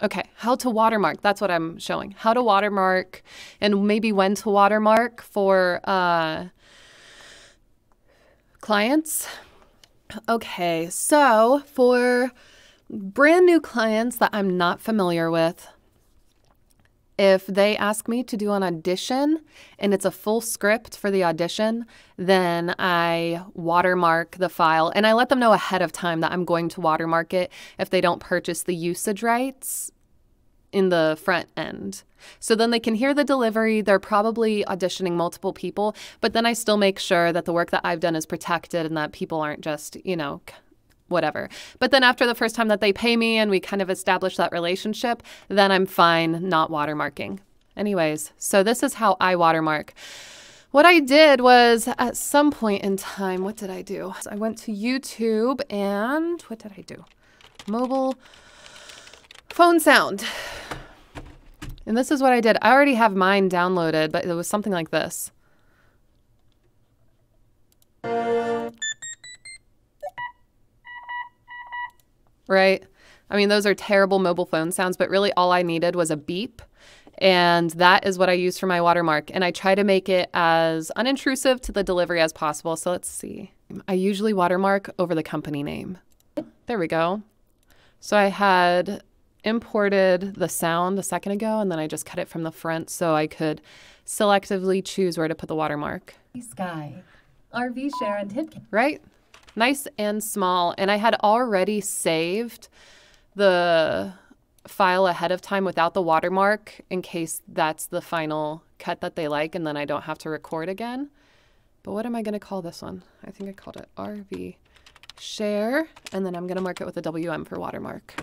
Okay, how to watermark. That's what I'm showing. How to watermark and maybe when to watermark for clients. Okay, so for brand new clients that I'm not familiar with, if they ask me to do an audition and it's a full script for the audition, then I watermark the file and I let them know ahead of time that I'm going to watermark it if they don't purchase the usage rights in the front end. So then they can hear the delivery. They're probably auditioning multiple people, but then I still make sure that the work that I've done is protected and that people aren't just, whatever. But then after the first time that they pay me and we kind of establish that relationship, then I'm fine not watermarking. Anyways, so this is how I watermark. What I did was at some point in time, what did I do? I went to YouTube and what did I do? Mobile phone sound. And this is what I did. I already have mine downloaded, but it was something like this. Right? I mean, those are terrible mobile phone sounds, but really all I needed was a beep. And that is what I use for my watermark. And I try to make it as unintrusive to the delivery as possible. So let's see. I usually watermark over the company name. There we go. So I had imported the sound a second ago, and then I just cut it from the front so I could selectively choose where to put the watermark. Sky, RV share and tip. Right? Nice and small. And I had already saved the file ahead of time without the watermark in case that's the final cut that they like and then I don't have to record again. But what am I going to call this one? I think I called it RV share, and then I'm going to mark it with a WM for watermark.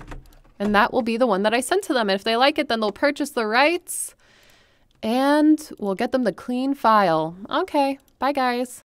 And that will be the one that I send to them. And if they like it, then they'll purchase the rights and we'll get them the clean file. Okay, bye guys.